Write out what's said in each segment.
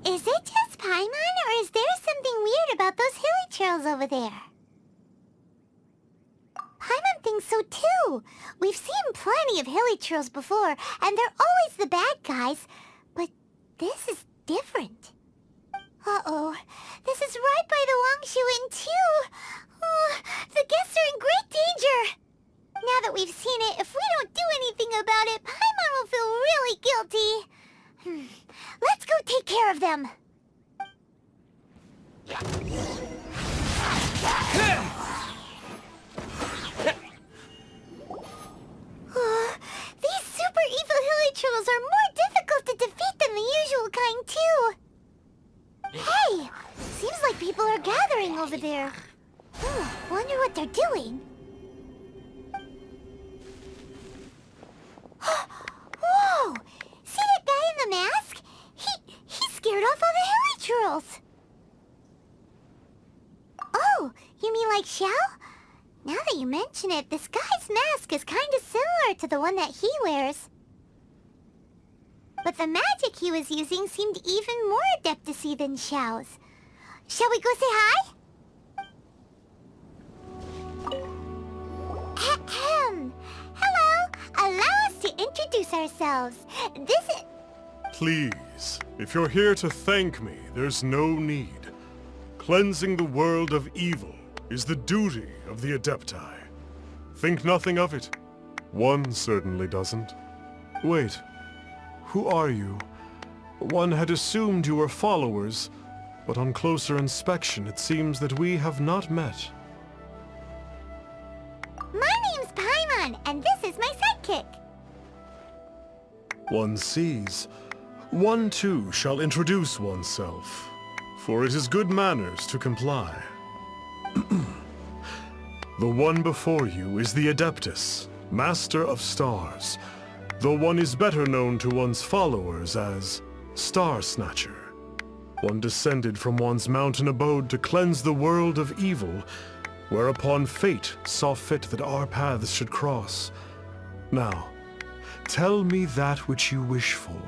Is it just Paimon, or is there something weird about those hilly trails over there? Paimon thinks so too. We've seen plenty of hilly trails before, and they're always the bad guys. But this is different. Uh-oh. This is right by the Wangshu Inn too. Oh, the guests are in great danger. Now that we've seen it, if we don't do anything about it, Paimon will feel really guilty. Let's go take care of them. These super evil hilly trolls are more difficult to defeat than the usual kind, too. Hey! Seems like people are gathering over there. Wonder what they're doing. Whoa! See that guy in the mask? He scared off all the hilly trolls. Oh, you mean like Xiao? Now that you mention it, this guy's mask is kind of similar to the one that he wears. But the magic he was using seemed even more adeptus-y than Xiao's. Shall we go say hi? Ahem. Hello. Allow us to introduce ourselves. This is... Please, if you're here to thank me, there's no need. Cleansing the world of evil is the duty of the Adepti. Think nothing of it. One certainly doesn't. Wait, who are you? One had assumed you were followers, but on closer inspection it seems that we have not met. My name's Paimon, and this is my sidekick. One sees. One too shall introduce oneself, for it is good manners to comply. The one before you is the Adeptus, Master of Stars, though one is better known to one's followers as Star Snatcher. One descended from one's mountain abode to cleanse the world of evil, whereupon fate saw fit that our paths should cross. Now, tell me that which you wish for.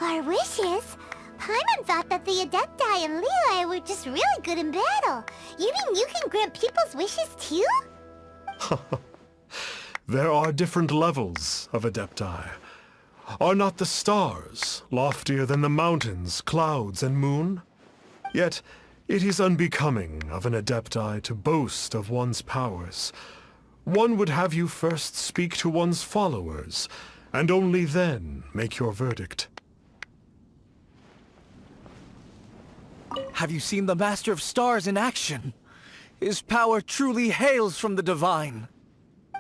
Our wishes? Paimon thought that the Adepti and Leela were just really good in battle. You mean you can grant people's wishes too? There are different levels of Adepti. Are not the stars loftier than the mountains, clouds, and moon? Yet, it is unbecoming of an Adepti to boast of one's powers. One would have you first speak to one's followers, and only then make your verdict. Have you seen the Master of Stars in action? His power truly hails from the divine.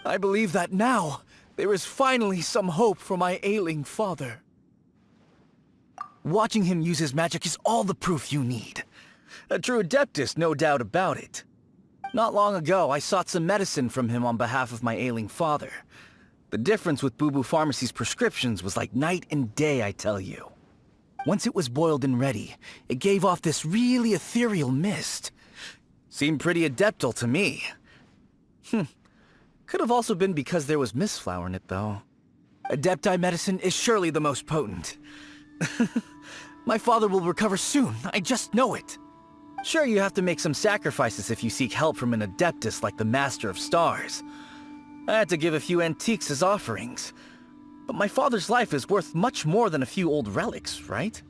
I believe that now, there is finally some hope for my ailing father. Watching him use his magic is all the proof you need. A true Adeptus, no doubt about it. Not long ago, I sought some medicine from him on behalf of my ailing father. The difference with Boo Boo Pharmacy's prescriptions was like night and day, I tell you. Once it was boiled and ready, it gave off this really ethereal mist. Seemed pretty adeptal to me. Could have also been because there was mistflower in it, though. Adepti medicine is surely the most potent. My father will recover soon, I just know it. Sure, you have to make some sacrifices if you seek help from an Adeptus like the Master of Stars. I had to give a few antiques as offerings. But my father's life is worth much more than a few old relics, right?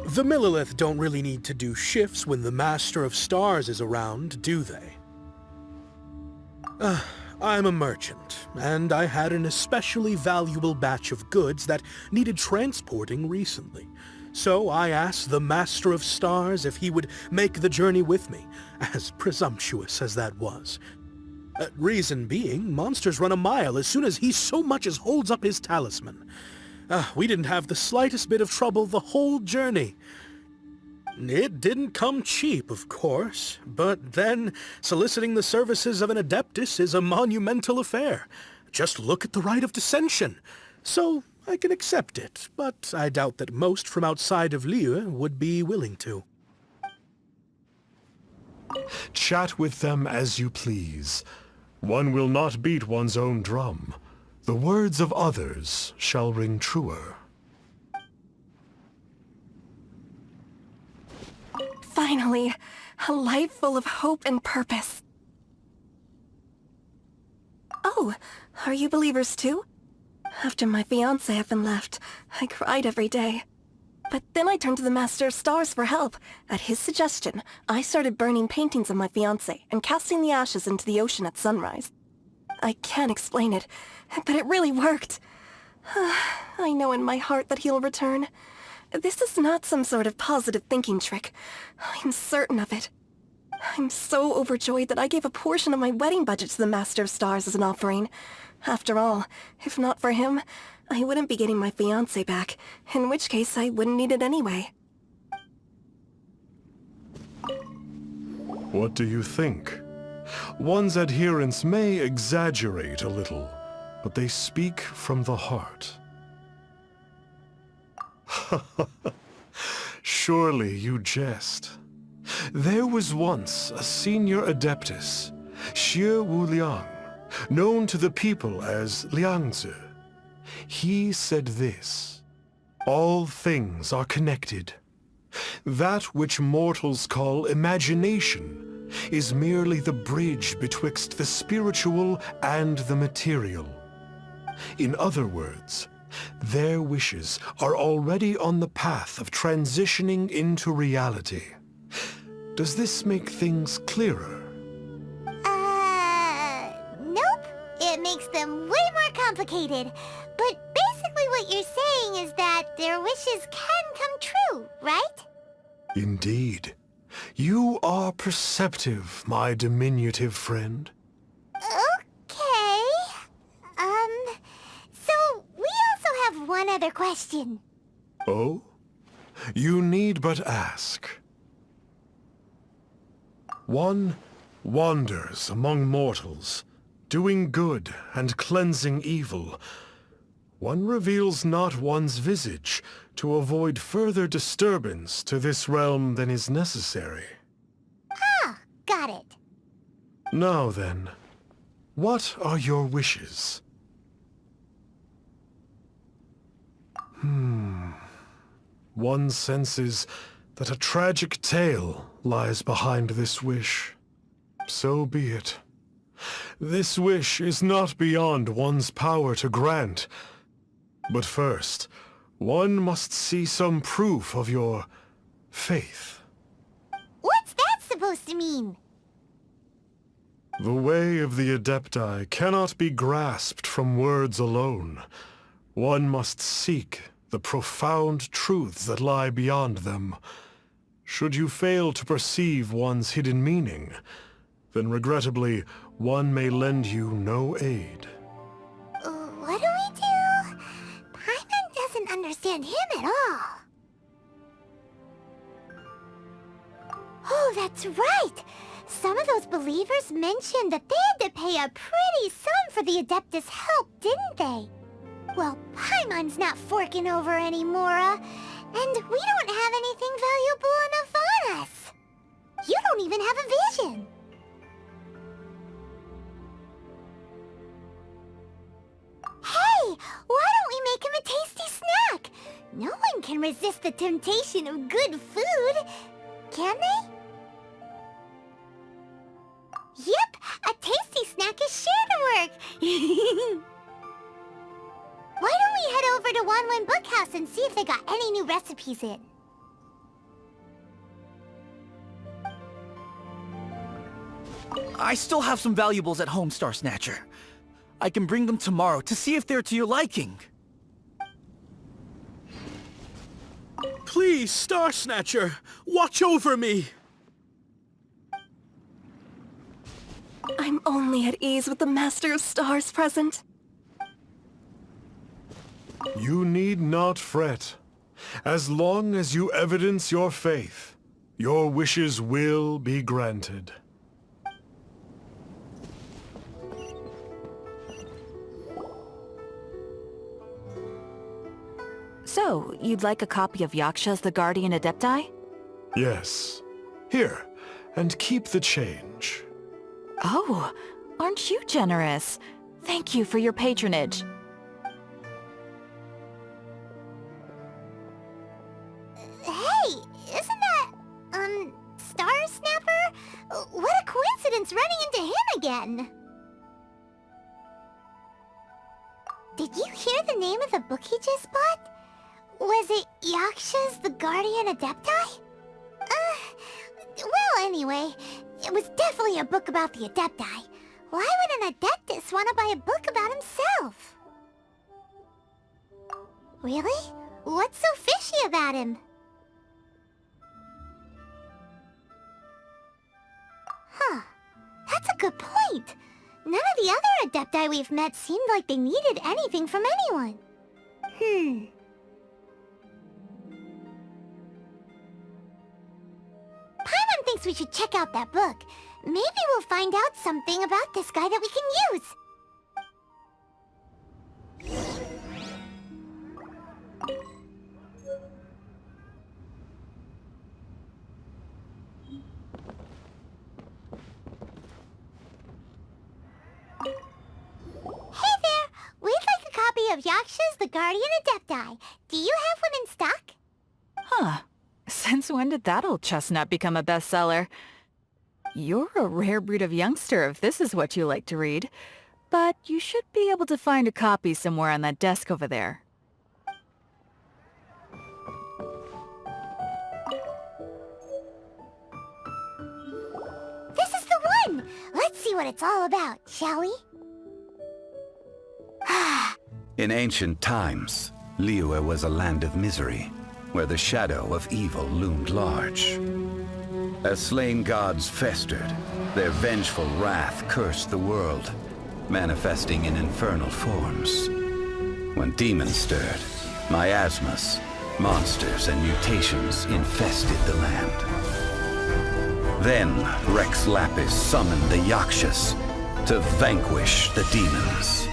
The Millilith don't really need to do shifts when the Master of Stars is around, do they? I'm a merchant, and I had an especially valuable batch of goods that needed transporting recently. So I asked the Master of Stars if he would make the journey with me, as presumptuous as that was. Reason being, monsters run a mile as soon as he so much as holds up his talisman. We didn't have the slightest bit of trouble the whole journey. It didn't come cheap, of course, but then soliciting the services of an Adeptus is a monumental affair. Just look at the Rite of Dissension. So I can accept it, but I doubt that most from outside of Liyue would be willing to. Chat with them as you please. One will not beat one's own drum. The words of others shall ring truer. Finally, a life full of hope and purpose. Oh, are you believers too? After my fiancé had been left, I cried every day. But then I turned to the Master of Stars for help. At his suggestion, I started burning paintings of my fiancé and casting the ashes into the ocean at sunrise. I can't explain it, but it really worked. I know in my heart that he'll return. This is not some sort of positive thinking trick. I'm certain of it. I'm so overjoyed that I gave a portion of my wedding budget to the Master of Stars as an offering. After all, if not for him, I wouldn't be getting my fiancé back, in which case I wouldn't need it anyway. What do you think? One's adherents may exaggerate a little, but they speak from the heart. Surely you jest. There was once a senior adeptus, Xie Wuliang, known to the people as Liangzi. He said this: all things are connected. That which mortals call imagination is merely the bridge betwixt the spiritual and the material. In other words, their wishes are already on the path of transitioning into reality. Does this make things clearer? Nope. It makes them way more complicated. But basically what you're saying is that their wishes can come true, right? Indeed. You are perceptive, my diminutive friend. Okay. So we also have one other question. Oh? You need but ask. One wanders among mortals, doing good and cleansing evil. One reveals not one's visage to avoid further disturbance to this realm than is necessary. Ah, got it. Now then, what are your wishes? One senses that a tragic tale lies behind this wish. So be it. This wish is not beyond one's power to grant. But first, one must see some proof of your faith. What's that supposed to mean? The way of the Adepti cannot be grasped from words alone. One must seek the profound truths that lie beyond them. Should you fail to perceive one's hidden meaning, then regrettably, one may lend you no aid. What do we do? Paimon doesn't understand him at all. Oh, that's right! Some of those believers mentioned that they had to pay a pretty sum for the Adeptus' help, didn't they? Well, Paimon's not forking over anymore, and we don't have anything valuable enough on us. You don't even have a vision. Hey, why don't we make him a tasty snack? No one can resist the temptation of good food, can they? Yep, a tasty snack is sure to work. Why don't we head over to Wanwen Bookhouse and see if they got any new recipes in? I still have some valuables at home, Star Snatcher. I can bring them tomorrow to see if they're to your liking. Please, Star Snatcher, watch over me! I'm only at ease with the Master of Stars present. You need not fret. As long as you evidence your faith, your wishes will be granted. So, you'd like a copy of Yaksha's The Guardian Adepti? Yes. Here, and keep the change. Oh, Aren't you generous? Thank you for your patronage. Hey, isn't that, Star Snapper? What a coincidence running into him again! Did you hear the name of the book he just bought? Was it Yaksha's the Guardian Adepti? Well, anyway, it was definitely a book about the Adepti. Why would an Adeptus want to buy a book about himself? Really? What's so fishy about him? Huh. That's a good point. None of the other Adepti we've met seemed like they needed anything from anyone. Paimon thinks we should check out that book. Maybe we'll find out something about this guy that we can use. Hey there! We'd like a copy of Yaksha's the Guardian Adepti. Do you have one in stock? Huh. Since when did that old chestnut become a bestseller? You're a rare breed of youngster if this is what you like to read. But you should be able to find a copy somewhere on that desk over there. This is the one! Let's see what it's all about, shall we? In ancient times, Liyue was a land of misery, where the shadow of evil loomed large. As slain gods festered, their vengeful wrath cursed the world, manifesting in infernal forms. When demons stirred, miasmas, monsters, and mutations infested the land. Then Rex Lapis summoned the Yakshas to vanquish the demons.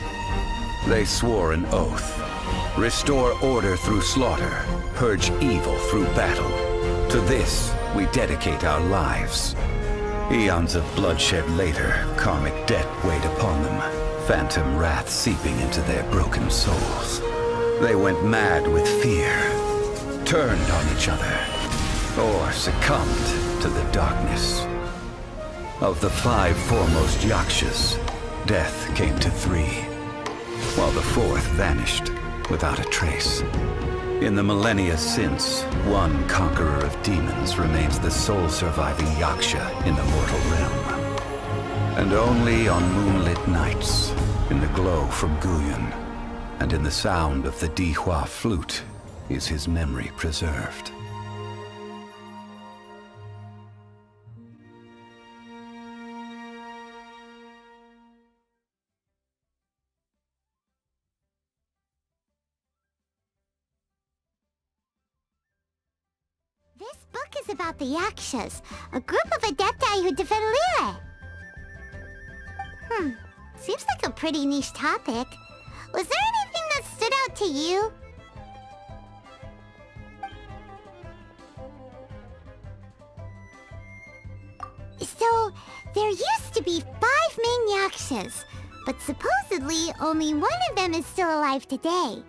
They swore an oath: restore order through slaughter, purge evil through battle. To this, we dedicate our lives. Eons of bloodshed later, karmic debt weighed upon them, phantom wrath seeping into their broken souls. They went mad with fear, turned on each other, or succumbed to the darkness. Of the 5 foremost Yakshas, death came to 3, while the 4th vanished without a trace. In the millennia since, one conqueror of demons remains the sole surviving Yaksha in the mortal realm. And only on moonlit nights, in the glow from Guyun, and in the sound of the Dihua flute, is his memory preserved. This book is about the Yakshas, a group of Adepti who defend Liyue. Seems like a pretty niche topic. Was there anything that stood out to you? So, there used to be 5 main Yakshas, but supposedly only one of them is still alive today.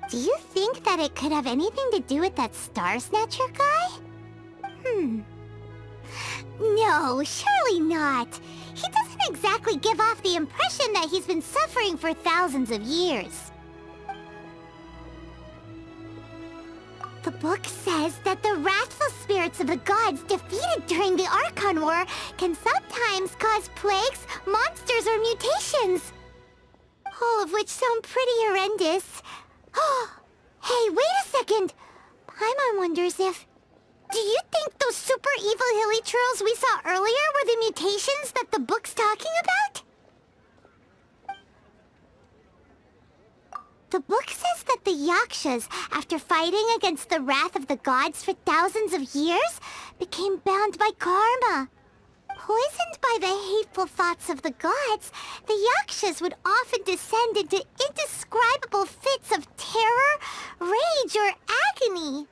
Do you think that it could have anything to do with that Star Snatcher guy? No, surely not. He doesn't exactly give off the impression that he's been suffering for thousands of years. The book says that the wrathful spirits of the gods defeated during the Archon War can sometimes cause plagues, monsters, or mutations. All of which sound pretty horrendous. Hey, wait a second! Paimon wonders if... Do you think those super evil hilly trolls we saw earlier were the mutations that the book's talking about? The book says that the Yakshas, after fighting against the wrath of the gods for thousands of years, became bound by karma. Poisoned by the hateful thoughts of the gods, the Yakshas would often descend into indescribable fits of terror, rage, or agony.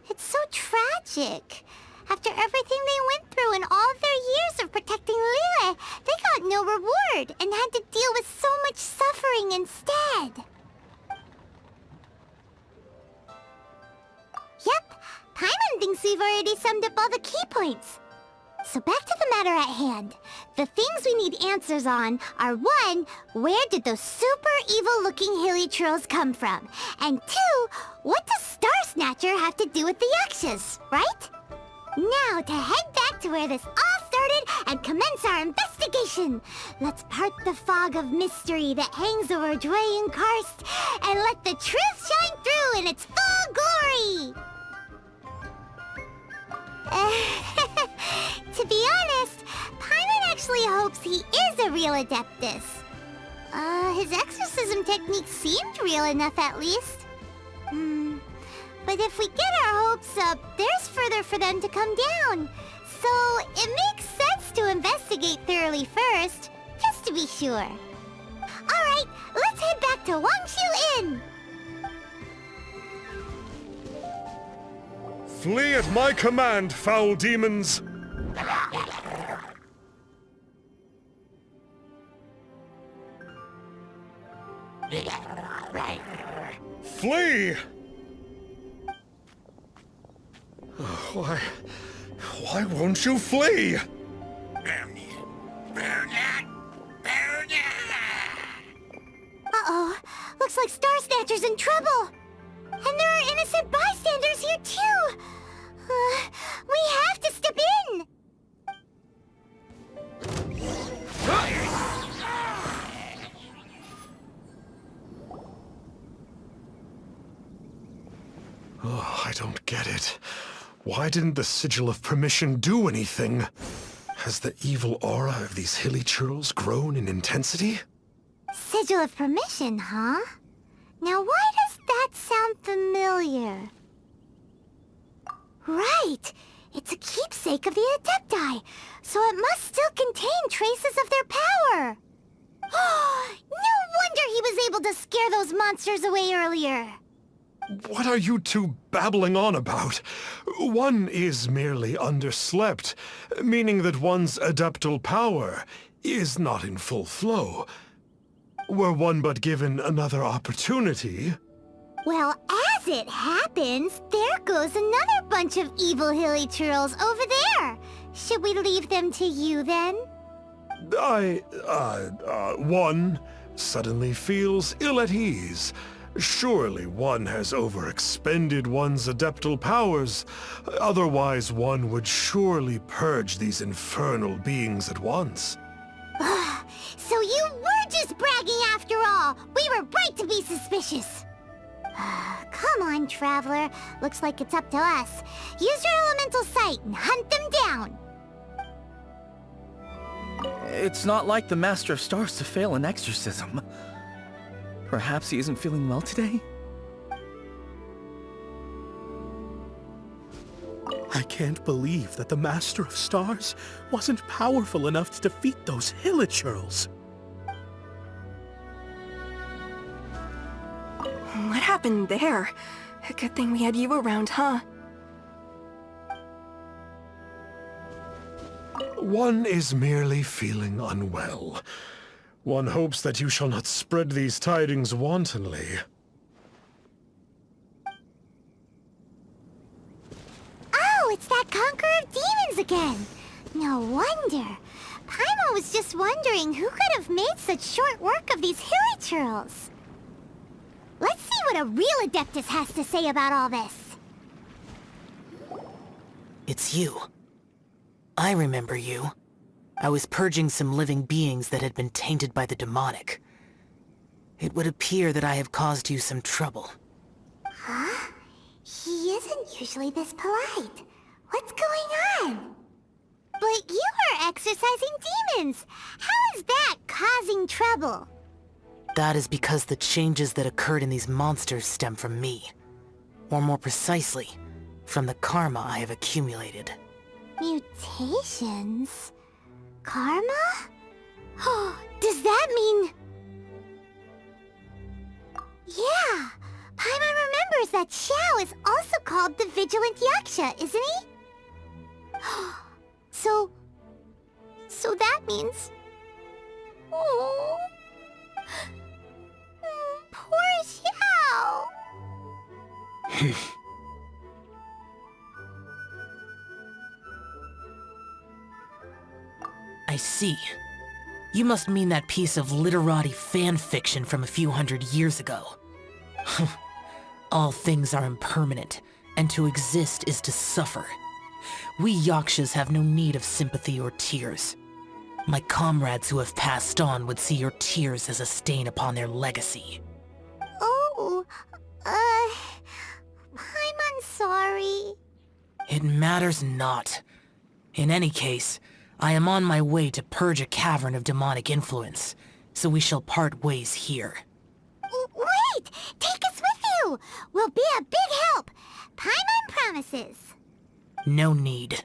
It's so tragic. After everything they went through in all their years of protecting Liyue, they got no reward and had to deal with so much suffering instead. Yep, Paimon thinks we've already summed up all the key points. So back to the matter at hand. The things we need answers on are 1, where did those super evil-looking hilly trolls come from? And 2, what does Star Snatcher have to do with the Yakshas, right? Now to head back to where this all started and commence our investigation. Let's part the fog of mystery that hangs over Dwayne Karst and let the truth shine through in its full glory! To be honest, Paimon actually hopes he is a real Adeptus. His exorcism technique seemed real enough at least. But if we get our hopes up, there's further for them to come down. So it makes sense to investigate thoroughly first, just to be sure. Alright, let's head back to Wangshu Inn! Flee at my command, foul demons! Flee! Why won't you flee? Uh-oh, looks like Star Snatcher's in trouble. And there are innocent bystanders here too. We have to step in. Oh, I don't get it. Why didn't the Sigil of Permission do anything? Has the evil aura of these hilly churls grown in intensity? Sigil of Permission, huh? Now why does that sound familiar? Right! It's a keepsake of the Adepti, so it must still contain traces of their power! No wonder he was able to scare those monsters away earlier! What are you two babbling on about? One is merely underslept, meaning that one's adeptal power is not in full flow. Were one but given another opportunity... Well, as it happens, there goes another bunch of evil hilly churls over there. Should we leave them to you, then? One suddenly feels ill at ease. Surely one has overexpended one's adeptal powers. Otherwise, one would surely purge these infernal beings at once. So you were just bragging after all! We were right to be suspicious! Come on, Traveler. Looks like it's up to us. Use your elemental sight and hunt them down! It's not like the Master of Stars to fail an exorcism. Perhaps he isn't feeling well today? I can't believe that the Master of Stars wasn't powerful enough to defeat those Hilichurls. What happened there? A good thing we had you around, huh? One is merely feeling unwell. One hopes that you shall not spread these tidings wantonly. Oh, it's that Conqueror of Demons again! No wonder. Paimon was just wondering who could have made such short work of these Hilichurls. Let's see what a real Adeptus has to say about all this. It's you. I remember you. I was purging some living beings that had been tainted by the demonic. It would appear that I have caused you some trouble. Huh? He isn't usually this polite. What's going on? But you are exorcising demons! How is that causing trouble? That is because the changes that occurred in these monsters stem from me. Or more precisely, from the karma I have accumulated. Mutations? Karma? Oh, does that mean... Yeah! Paimon remembers that Xiao is also called the Vigilant Yaksha, isn't he? So that means... I see. You must mean that piece of literati fan fiction from a few hundred years ago. All things are impermanent, and to exist is to suffer. We Yakshas have no need of sympathy or tears. My comrades who have passed on would see your tears as a stain upon their legacy. Oh, I'm sorry. It matters not. In any case, I am on my way to purge a cavern of demonic influence, so we shall part ways here. Wait! Take us with you! We'll be a big help! Paimon promises! No need.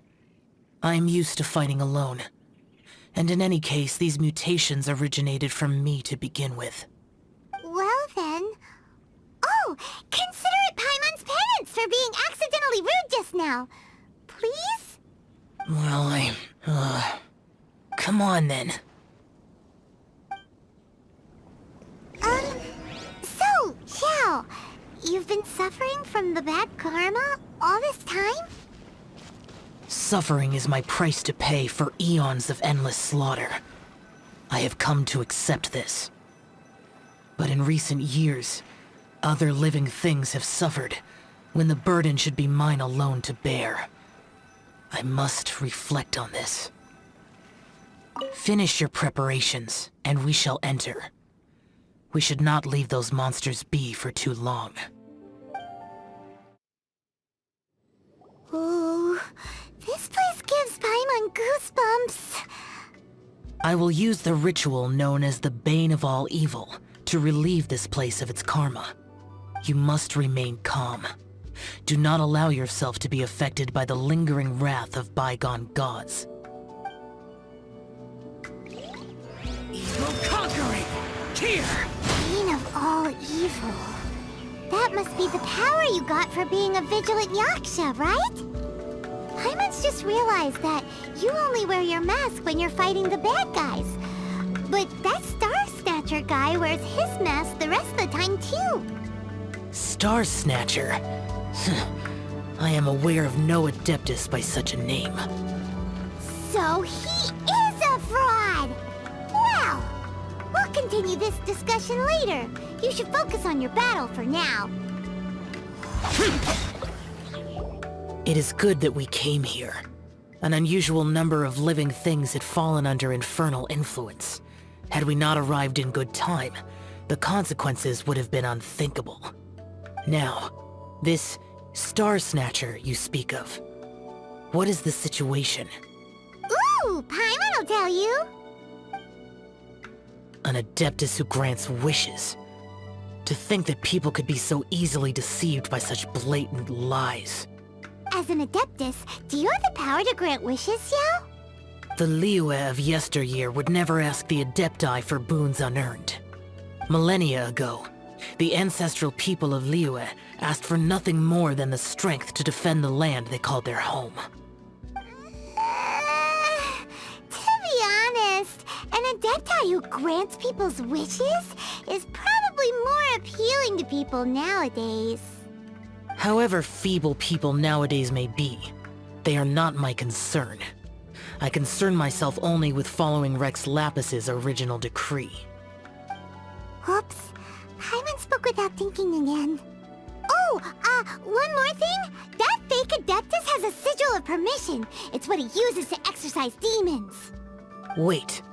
I am used to fighting alone. And in any case, these mutations originated from me to begin with. Well then... Oh! Consider it Paimon's penance for being accidentally rude just now! Please? Well, come on then. So, Xiao, you've been suffering from the bad karma all this time? Suffering is my price to pay for eons of endless slaughter. I have come to accept this. But in recent years, other living things have suffered, when the burden should be mine alone to bear. I must reflect on this. Finish your preparations, and we shall enter. We should not leave those monsters be for too long. Ooh, this place gives Paimon goosebumps. I will use the ritual known as the Bane of All Evil to relieve this place of its karma. You must remain calm. Do not allow yourself to be affected by the lingering wrath of bygone gods. Evil conquering! Here! Bane of all evil. That must be the power you got for being a vigilant Yaksha, right? Paimon's just realized that you only wear your mask when you're fighting the bad guys. But that Star Snatcher guy wears his mask the rest of the time too. Star Snatcher? I am aware of no Adeptus by such a name. So he is a fraud! Well, we'll continue this discussion later. You should focus on your battle for now. It is good that we came here. An unusual number of living things had fallen under infernal influence. Had we not arrived in good time, the consequences would have been unthinkable. Now, this Star Snatcher you speak of, what is the situation? Ooh, Paimon will tell you. An Adeptus who grants wishes. To think that people could be so easily deceived by such blatant lies. As an Adeptus, do you have the power to grant wishes, Xiao? The Liyue of yesteryear would never ask the Adepti for boons unearned. Millennia ago, the ancestral people of Liyue asked for nothing more than the strength to defend the land they called their home. To be honest, an Adepti who grants people's wishes is probably more appealing to people nowadays. However feeble people nowadays may be, they are not my concern. I concern myself only with following Rex Lapis's original decree. Oops. Paimon spoke without thinking again. Oh, one more thing. That fake Adeptus has a sigil of permission. It's what he uses to exorcise demons. Wait,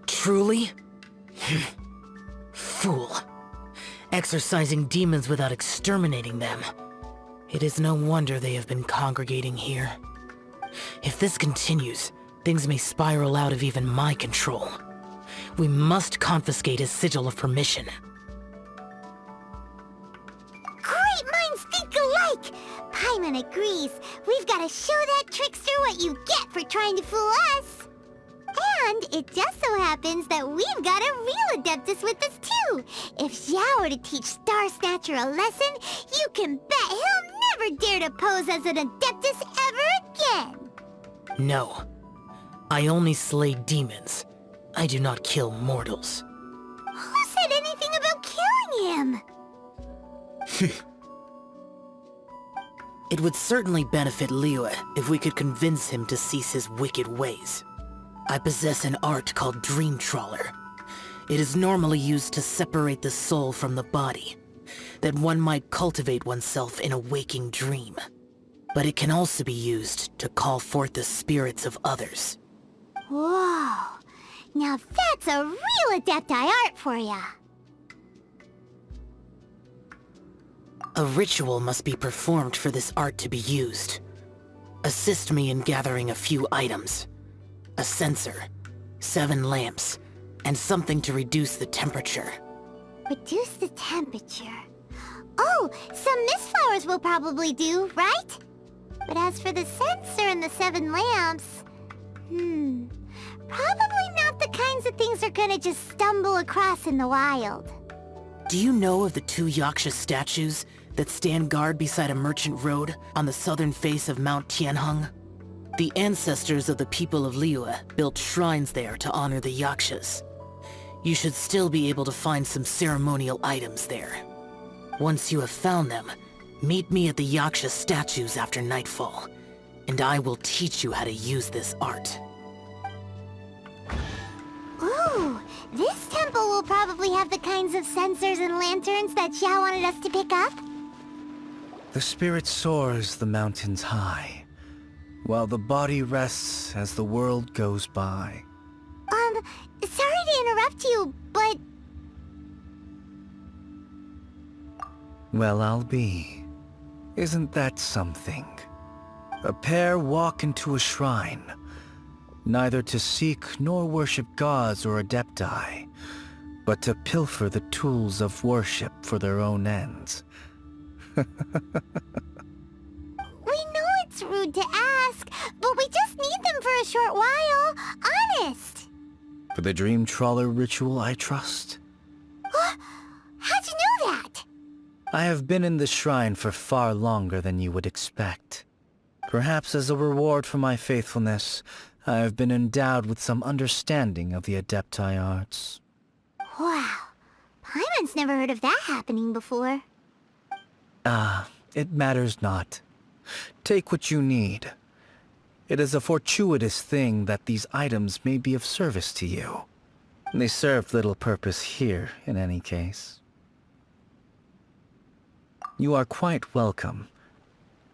truly? Fool. Exorcising demons without exterminating them. It is no wonder they have been congregating here. If this continues, things may spiral out of even my control. We must confiscate his sigil of permission. Great minds think alike! Paimon agrees. We've got to show that trickster what you get for trying to fool us. And it just so happens that we've got a real Adeptus with us too. If Xiao were to teach Star Snatcher a lesson, you can bet he'll never dare to pose as an Adeptus ever again. No. I only slay demons. I do not kill mortals. Who said anything about killing him? It would certainly benefit Liyue if we could convince him to cease his wicked ways. I possess an art called Dream Trawler. It is normally used to separate the soul from the body, that one might cultivate oneself in a waking dream. But it can also be used to call forth the spirits of others. Whoa! Now that's a real Adepti art for ya! A ritual must be performed for this art to be used. Assist me in gathering a few items. A censer, 7 lamps, and something to reduce the temperature. Reduce the temperature. Oh, some mist flowers will probably do, right? But as for the censer and the 7 lamps... probably not the kinds of things they're gonna just stumble across in the wild. Do you know of the 2 Yaksha statues that stand guard beside a merchant road on the southern face of Mount Tianheng? The ancestors of the people of Liyue built shrines there to honor the Yakshas. You should still be able to find some ceremonial items there. Once you have found them, meet me at the Yaksha statues after nightfall, and I will teach you how to use this art. Ooh, this temple will probably have the kinds of censers and lanterns that Xiao wanted us to pick up. The spirit soars the mountains high, while the body rests as the world goes by. Sorry to interrupt you, but... Well, I'll be. Isn't that something? A pair walk into a shrine, neither to seek nor worship gods or adepti, but to pilfer the tools of worship for their own ends. We know it's rude to ask, but we just need them for a short while. Honest. For the Dream Trawler ritual, I trust. How'd you know that? I have been in the shrine for far longer than you would expect. Perhaps as a reward for my faithfulness, I have been endowed with some understanding of the Adepti arts. Wow. Paimon's never heard of that happening before. It matters not. Take what you need. It is a fortuitous thing that these items may be of service to you. They serve little purpose here, in any case. You are quite welcome.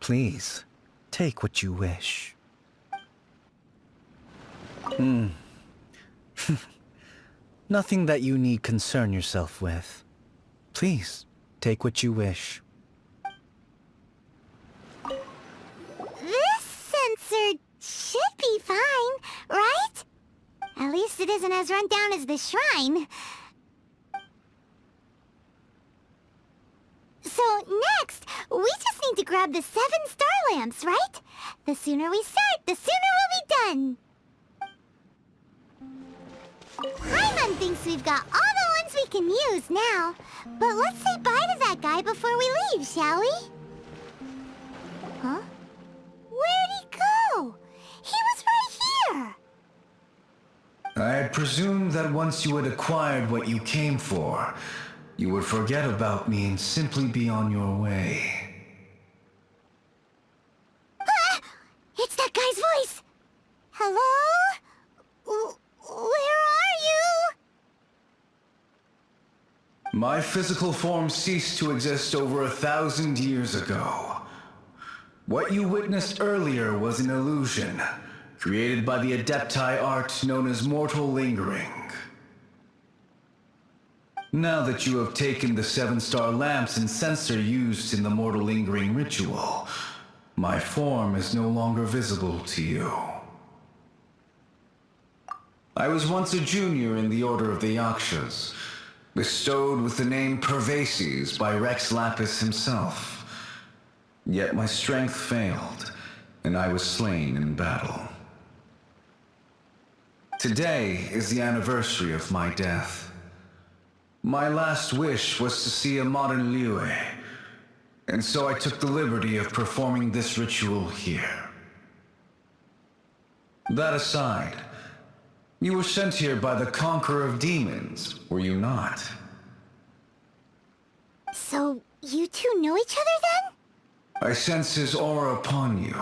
Please, take what you wish. Nothing that you need concern yourself with. Please, take what you wish. This censer should be fine, right? At least it isn't as run down as the shrine. So next, we just need to grab the 7 star lamps, right? The sooner we start, the sooner we'll be done. Paimon thinks we've got all the ones we can use now. But let's say bye to that guy before we leave, shall we? Huh? Where'd he go? He was right here! I had presumed that once you had acquired what you came for, you would forget about me and simply be on your way. Ah! It's that guy's voice! Hello? Where are you? My physical form ceased to exist over 1,000 years ago. What you witnessed earlier was an illusion, created by the Adepti art known as mortal lingering. Now that you have taken the 7-star lamps and censer used in the mortal lingering ritual, my form is no longer visible to you. I was once a junior in the Order of the Yakshas, bestowed with the name Pervases by Rex Lapis himself. Yet my strength failed, and I was slain in battle. Today is the anniversary of my death. My last wish was to see a modern Liyue, and so I took the liberty of performing this ritual here. That aside, you were sent here by the Conqueror of Demons, were you not? So, you two know each other then? I sense his aura upon you.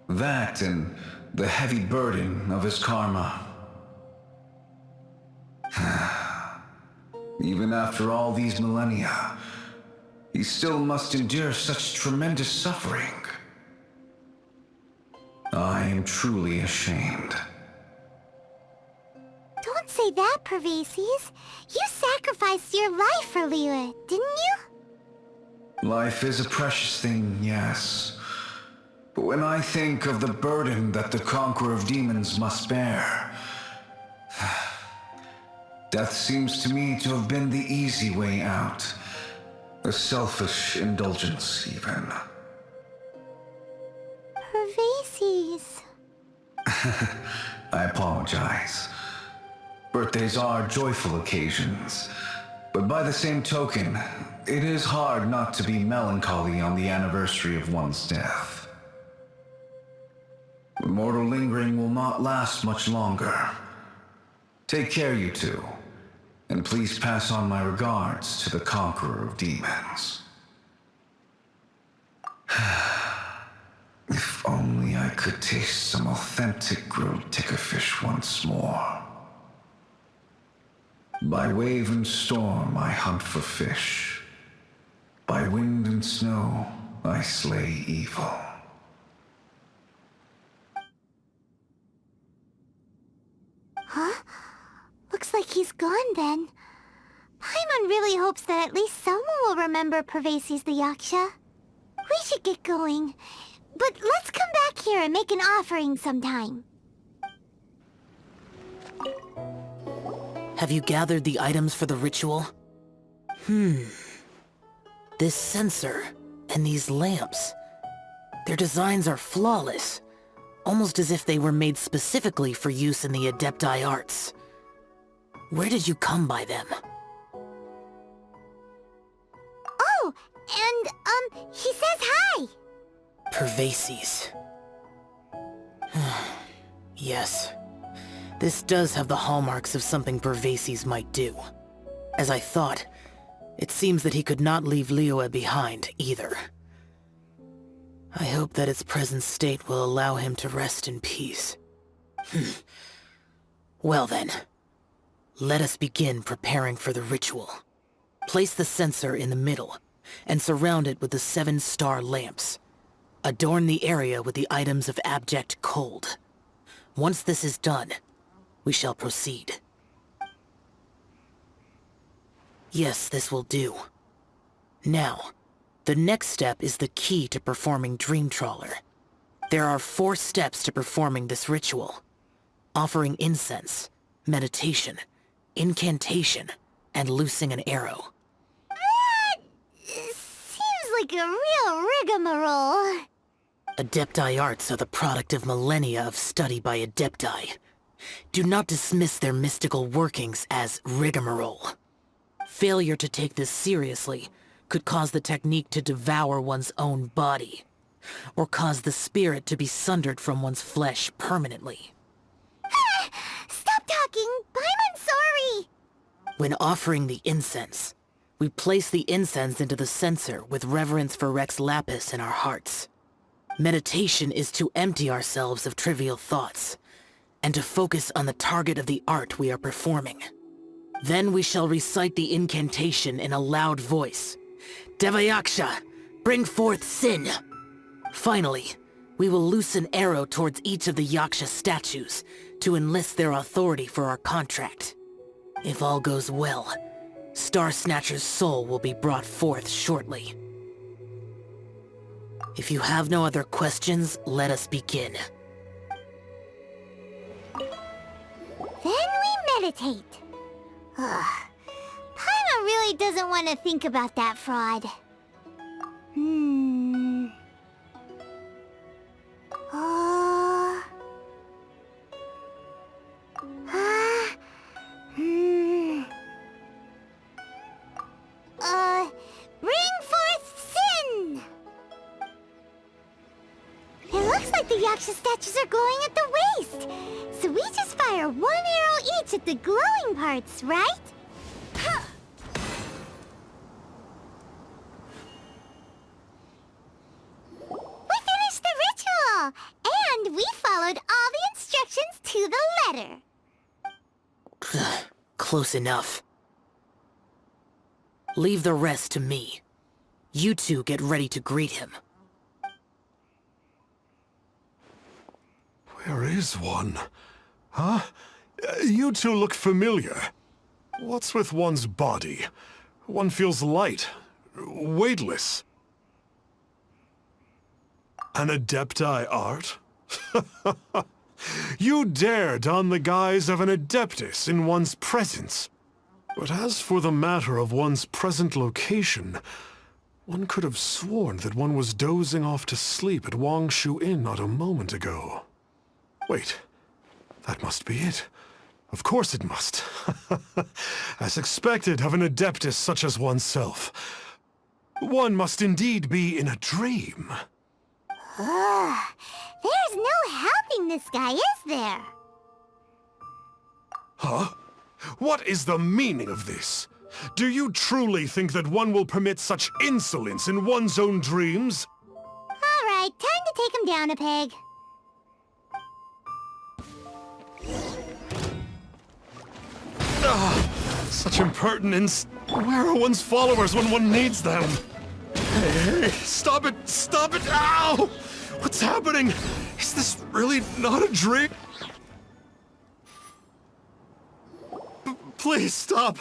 That and the heavy burden of his karma. Even after all these millennia, he still must endure such tremendous suffering. I am truly ashamed. Don't say that, Pervases. You sacrificed your life for Liyue, didn't you? Life is a precious thing, yes. But when I think of the burden that the Conqueror of Demons must bear, death seems to me to have been the easy way out. A selfish indulgence, even. Pervases. I apologize. Birthdays are joyful occasions, but by the same token, it is hard not to be melancholy on the anniversary of one's death. Mortal lingering will not last much longer. Take care, you two, and please pass on my regards to the Conqueror of Demons. If only I could taste some authentic grilled tickerfish once more. By wave and storm I hunt for fish. By wind and snow I slay evil. Huh? Looks like he's gone then. Paimon really hopes that at least someone will remember Pervases the Yaksha. We should get going. But let's come back here and make an offering sometime. Have you gathered the items for the ritual? This sensor and these lamps. Their designs are flawless. Almost as if they were made specifically for use in the Adepti arts. Where did you come by them? Oh, and, he says hi! Pervases. Yes. This does have the hallmarks of something Pervases might do. As I thought, it seems that he could not leave Liyue behind, either. I hope that its present state will allow him to rest in peace. Well then, let us begin preparing for the ritual. Place the censer in the middle, and surround it with the 7-star lamps. Adorn the area with the items of abject cold. Once this is done, we shall proceed. Yes, this will do. Now, the next step is the key to performing Dream Trawler. There are 4 steps to performing this ritual. Offering incense, meditation, incantation, and loosing an arrow. That seems like a real rigmarole. Adepti arts are the product of millennia of study by Adepti. Do not dismiss their mystical workings as rigmarole. Failure to take this seriously could cause the technique to devour one's own body, or cause the spirit to be sundered from one's flesh permanently. Stop talking! I'm sorry! When offering the incense, we place the incense into the censer with reverence for Rex Lapis in our hearts. Meditation is to empty ourselves of trivial thoughts, and to focus on the target of the art we are performing. Then we shall recite the incantation in a loud voice. Devayaksha, bring forth sin! Finally, we will loose an arrow towards each of the Yaksha statues to enlist their authority for our contract. If all goes well, Star Snatcher's soul will be brought forth shortly. If you have no other questions, let us begin. Then we meditate. Ugh. Paimon really doesn't want to think about that fraud. Bring forth sin! It looks like the Yaksha statues are glowing at the waist. So we just fire 1 arrow each at the glowing parts, right? and we followed all the instructions to the letter. Close enough. Leave the rest to me. You two get ready to greet him. Where is one? Huh? You two look familiar. What's with one's body? One feels light, weightless. An Adepti art? You dare don the guise of an Adeptus in one's presence. But as for the matter of one's present location, one could have sworn that one was dozing off to sleep at Wangshu Inn not a moment ago. Wait, that must be it. Of course it must. As expected of an Adeptus such as oneself. One must indeed be in a dream. There's no helping this guy, is there? Huh? What is the meaning of this? Do you truly think that one will permit such insolence in one's own dreams? All right, time to take him down a peg. Such impertinence. Where are one's followers when one needs them? Hey, stop it! Stop it! Ow! What's happening? Is this really not a dream? Please stop!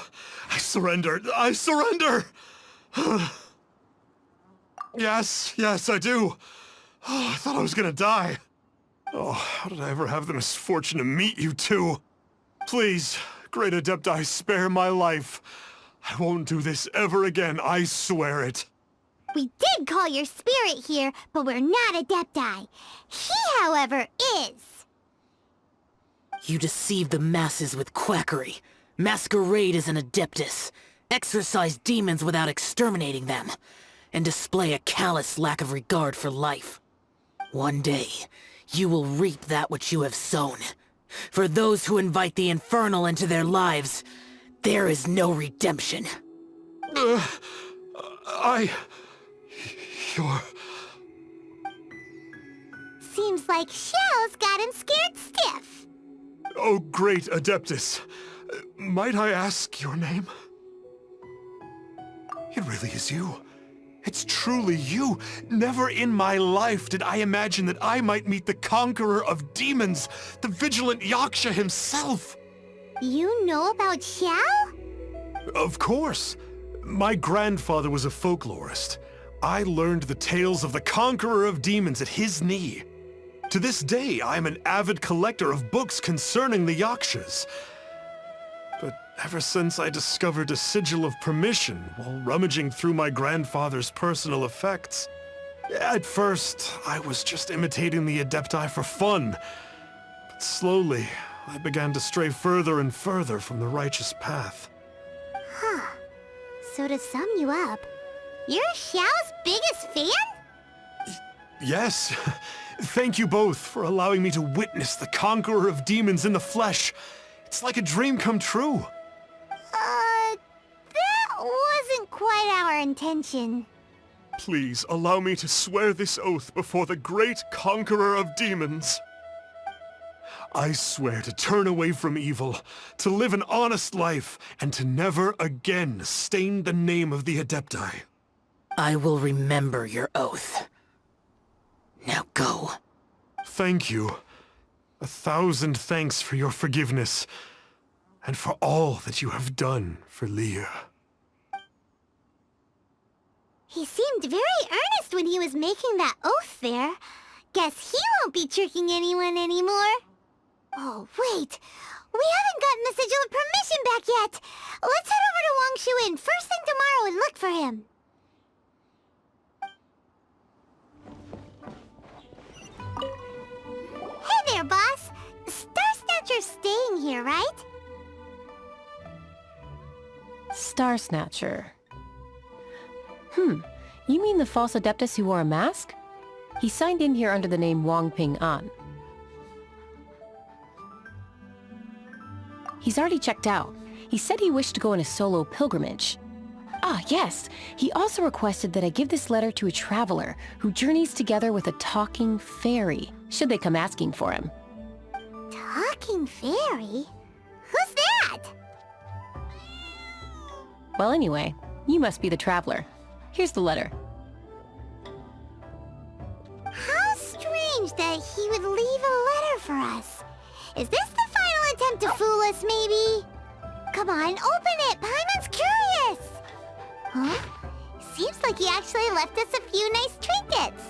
I surrender! I surrender! Yes, I do. Oh, I thought I was gonna die. Oh, how did I ever have the misfortune to meet you two? Please, Great Adepti, spare my life. I won't do this ever again, I swear it. We did call your spirit here, but we're not Adepti. He, however, is. You deceive the masses with quackery. Masquerade as an Adeptus. Exorcise demons without exterminating them. And display a callous lack of regard for life. One day, you will reap that which you have sown. For those who invite the infernal into their lives, there is no redemption. You're... Seems like Xiao's got him scared stiff. Oh, great Adeptus. Might I ask your name? It really is you. It's truly you. Never in my life did I imagine that I might meet the conqueror of demons, the vigilant Yaksha himself. You know about Xiao? Of course. My grandfather was a folklorist. I learned the tales of the conqueror of demons at his knee. To this day, I am an avid collector of books concerning the Yakshas. But ever since I discovered a sigil of permission while rummaging through my grandfather's personal effects, at first, I was just imitating the Adepti for fun. But slowly, I began to stray further and further from the righteous path. Huh. So to sum you up, you're Xiao's biggest fan? Yes. Thank you both for allowing me to witness the conqueror of demons in the flesh. It's like a dream come true. That wasn't quite our intention. Please allow me to swear this oath before the great conqueror of demons. I swear to turn away from evil, to live an honest life, and to never again stain the name of the Adepti. I will remember your oath. Now go. Thank you. 1,000 thanks for your forgiveness, and for all that you have done for Leah. He seemed very earnest when he was making that oath there. Guess he won't be tricking anyone anymore. Oh, wait. We haven't gotten the sigil of permission back yet. Let's head over to Wangshu Inn first thing tomorrow and look for him. Hey there, boss. Star Snatcher's staying here, right? Star Snatcher. You mean the false Adeptus who wore a mask? He signed in here under the name Wang Ping An. He's already checked out. He said he wished to go on a solo pilgrimage. Ah, yes. He also requested that I give this letter to a traveler who journeys together with a talking fairy, should they come asking for him. Talking fairy? Who's that? Well, anyway, you must be the traveler. Here's the letter. How strange that he would leave a letter for us. Is this the final attempt to fool us, maybe? Come on, open it! Paimon's curious! Huh? Seems like he actually left us a few nice trinkets.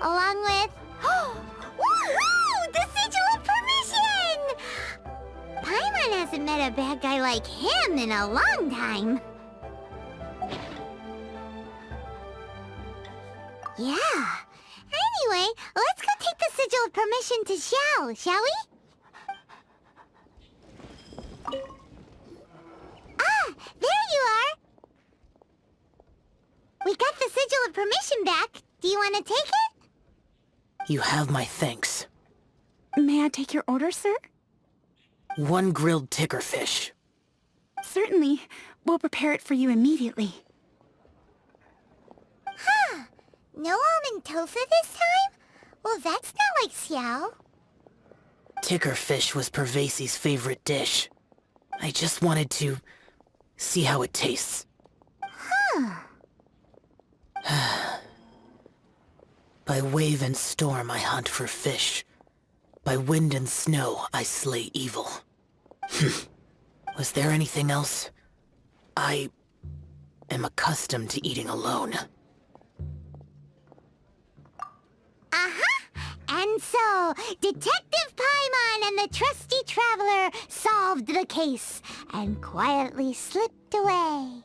Along with... Woohoo! The Sigil of Permission! Paimon hasn't met a bad guy like him in a long time. Yeah. Anyway, let's go take the Sigil of Permission to Xiao, shall we? Ah, there you are! We got the Sigil of Permission back. Do you want to take it? You have my thanks. May I take your order, sir? 1 grilled ticker fish. Certainly. We'll prepare it for you immediately. Huh. No almond tofu this time? Well, that's not like Xiao. Ticker fish was Pervasi's favorite dish. I just wanted to see how it tastes. Huh. By wave and storm I hunt for fish. By wind and snow I slay evil. Was there anything else? I am accustomed to eating alone. Uh-huh. And so, Detective Paimon and the trusty traveler solved the case and quietly slipped away.